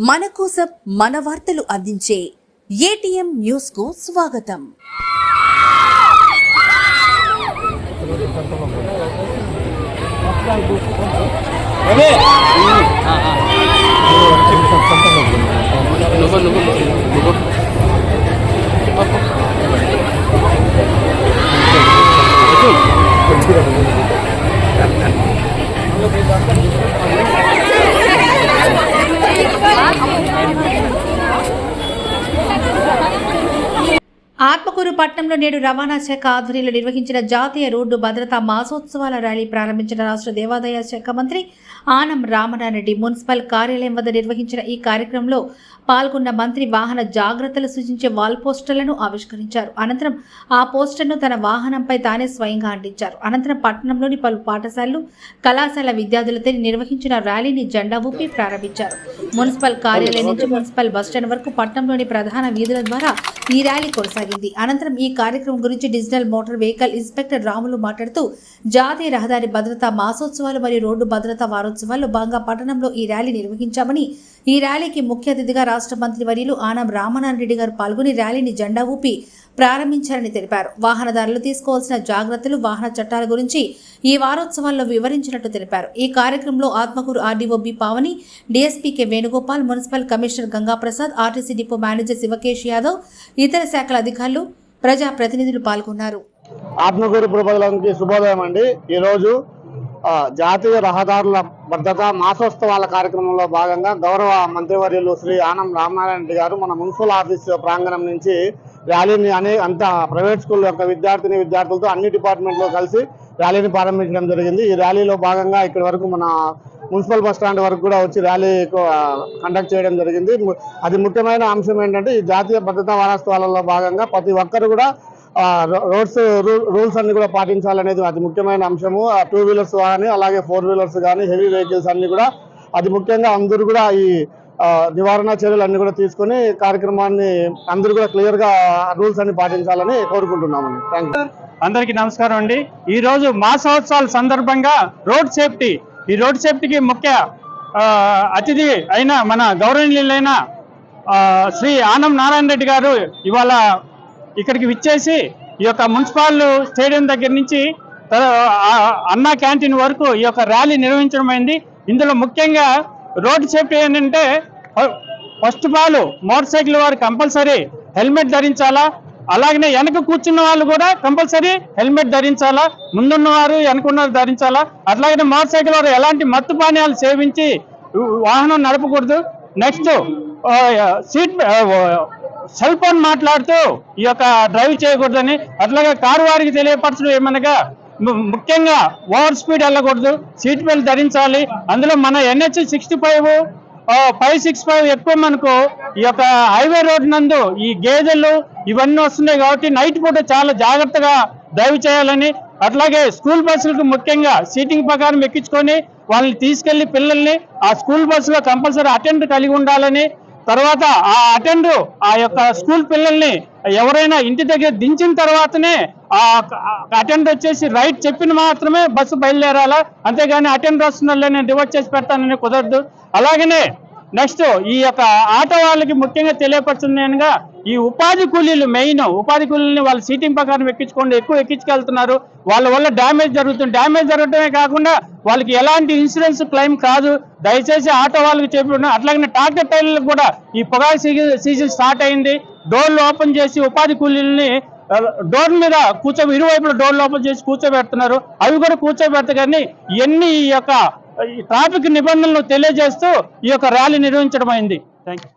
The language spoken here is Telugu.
మన కోసం మన వార్తలు అందించే ఏటీఎం న్యూస్ కు స్వాగతం. ఆత్మకూరు పట్టణంలో నేడు రవాణా శాఖ ఆధ్వర్యంలో నిర్వహించిన జాతీయ రోడ్డు భద్రతా మాసోత్సవాల ర్యాలీ ప్రారంభించిన రాష్ట్ర దేవాదాయ శాఖ మంత్రి ఆనం రామనారెడ్డి మున్సిపల్ కార్యాలయం వద్ద నిర్వహించిన ఈ కార్యక్రమంలో పాల్గొన్న మంత్రి వాహన జాగ్రత్తలు సూచించే వాల్ పోస్టర్లను ఆవిష్కరించారు. అనంతరం ఆ పోస్టర్ను తన వాహనంపై తానే స్వయంగా అంటించారు. అనంతరం పట్టణంలోని పలు పాఠశాలలు, కళాశాల విద్యార్థులతో నిర్వహించిన ర్యాలీని జెండా ఊపి ప్రారంభించారు. మున్సిపల్ కార్యాలయం నుంచి మున్సిపల్ బస్టాండ్ వరకు పట్టణంలోని ప్రధాన వీధుల ద్వారా ఈ ర్యాలీ కొనసాగింది. అనంతరం ఈ కార్యక్రమం గురించి divisional motor vehicle inspector Ramulu మాట్లాడుతూ జాతీయ రహదారి భద్రతా మాసోత్సవాలు మరియు రోడ్డు భద్రతా వారోత్సవాల్లో భాగంగా పట్టణంలో ఈ ర్యాలీ నిర్వహించామని, ఈ ర్యాలీకి ముఖ్య అతిథిగా రాష్ట్ర మంత్రి వర్యులు ఆనం రామనారెడ్డి గారు పాల్గొని ర్యాలీని జెండా ఊపి ప్రారంభించారని తెలిపారు. వాహనదారులు తీసుకోవాల్సిన జాగ్రత్తలు, వాహన చట్టాల గురించి ఈ వారోత్సవాల్లో వివరించినట్టు తెలిపారు. ఈ కార్యక్రమంలో Atmakur RDO B Pavani, DSP K Venugopal, municipal commissioner Gangaprasad, RTC depot manager Shivakesh Yadav, ఇతర శాఖల అధికారులు, ప్రజా ప్రతినిధులు పాల్గొన్నారు. ఆత్మకూరు ప్రజలకి శుభోదయం అండి. ఈరోజు జాతీయ రహదారుల భద్రతా మాసోత్సవాల కార్యక్రమంలో భాగంగా గౌరవ మంత్రివర్యులు శ్రీ ఆనం రామనారాయణ గారు మన మున్సిపల్ ఆఫీస్ ప్రాంగణం నుంచి ర్యాలీని అంత ప్రైవేట్ స్కూల్ యొక్క విద్యార్థులతో అన్ని డిపార్ట్మెంట్లో కలిసి ర్యాలీని ప్రారంభించడం జరిగింది. ఈ ర్యాలీలో భాగంగా ఇక్కడి వరకు మన మున్సిపల్ బస్ స్టాండ్ వరకు కూడా వచ్చి ర్యాలీ కండక్ట్ చేయడం జరిగింది. అది ముఖ్యమైన అంశం ఏంటంటే ఈ జాతీయ భద్రతా వారోత్సవాలలో భాగంగా ప్రతి ఒక్కరు కూడా రూల్స్ అన్ని కూడా పాటించాలనేది అతి ముఖ్యమైన అంశము. 2 వీలర్స్ కానీ అలాగే 4 వీలర్స్ కానీ హెవీ వెహికల్స్ అన్ని కూడా అది ముఖ్యంగా అందరూ కూడా ఈ నివారణ చర్యలు అన్ని కూడా తీసుకొని కార్యక్రమాన్ని అందరూ కూడా క్లియర్ గా రూల్స్ అన్ని పాటించాలని కోరుకుంటున్నామండి. Thank you. అందరికీ నమస్కారం అండి. ఈ రోజు మాసోత్సవాల సందర్భంగా ఈ రోడ్ సేఫ్టీకి ముఖ్య అతిథి అయిన మన గౌరవనీయులైన శ్రీ ఆనం నారాయణ రెడ్డి గారు ఇవాళ ఇక్కడికి విచ్చేసి ఈ యొక్క మున్సిపల్ స్టేడియం దగ్గర నుంచి అన్నా క్యాంటీన్ వరకు ఈ యొక్క ర్యాలీ నిర్వహించడం అయింది. ఇందులో ముఖ్యంగా రోడ్ సేఫ్టీ ఏంటంటే first of all motor cycle వారు కంపల్సరీ హెల్మెట్ ధరించాలా, అలాగనే వెనక కూర్చున్న వాళ్ళు కూడా కంపల్సరీ హెల్మెట్ ధరించాలా, ముందున్నవారు వెనకున్నవారు ధరించాలా. అట్లాగనే మోటార్ సైకిల్ వారు ఎలాంటి మత్తు పానీయాలు సేవించి వాహనం నడపకూడదు. నెక్స్ట్ సెల్ ఫోన్ మాట్లాడుతూ ఈ యొక్క డ్రైవ్ చేయకూడదని, అట్లాగే కారు వారికి తెలియపరచడం ఏమనగా ముఖ్యంగా ఓవర్ స్పీడ్ వెళ్ళకూడదు, సీట్ బెల్ట్ ధరించాలి. అందులో మన NH 65, 565 ఎక్కువ మనకు ఈ యొక్క హైవే రోడ్ నందు ఈ గేదెలు ఇవన్నీ వస్తున్నాయి కాబట్టి నైట్ పూట చాలా జాగ్రత్తగా డ్రైవ్ చేయాలని, అట్లాగే స్కూల్ బస్సులకు ముఖ్యంగా సీటింగ్ ప్రకారం ఎక్కించుకొని వాళ్ళని తీసుకెళ్లి పిల్లల్ని ఆ స్కూల్ బస్సులో కంపల్సరీ అటెండ్ కలిగి ఉండాలని, తర్వాత ఆ అటెండ్ ఆ యొక్క స్కూల్ పిల్లల్ని ఎవరైనా ఇంటి దగ్గర దించిన తర్వాతనే ఆ అటెండ్ వచ్చేసి రైట్ చెప్పిన మాత్రమే బస్సు బయలుదేరాలా, అంతేగాని అటెండ్ వస్తున్నట్లే నేను రివర్స్ చేసి పెడతానని కుదరదు. అలాగనే నెక్స్ట్ ఈ యొక్క ఆటో వాళ్ళకి ముఖ్యంగా తెలియపరుచున్నానుగా ఈ ఉపాధి కూలీలు ఉపాధి కూలీని వాళ్ళ సీటింగ్ ప్రకారం ఎక్కువ ఎక్కించుకెళ్తున్నారు. వాళ్ళ వల్ల డ్యామేజ్ జరగడమే కాకుండా వాళ్ళకి ఎలాంటి ఇన్సూరెన్స్ క్లెయిమ్ కాదు. దయచేసి ఆటో వాళ్ళకి చెప్పి, అట్లాగే ట్రాక్టర్ టైర్లకు కూడా ఈ పొగాకు సీజన్ స్టార్ట్ అయింది. డోర్లు ఓపెన్ చేసి ఉపాధి కూలీలని డోర్ మీద ఇరువైపుల డోర్లు ఓపెన్ చేసి కూర్చోబెడుతున్నారు. అవి కూడా కూర్చోబెడతా కానీ ఇవన్నీ ఈ యొక్క ట్రాఫిక్ నిబంధనలు తెలియజేస్తూ ఈ యొక్క ర్యాలీ నిర్వహించడం అయింది. Thank you.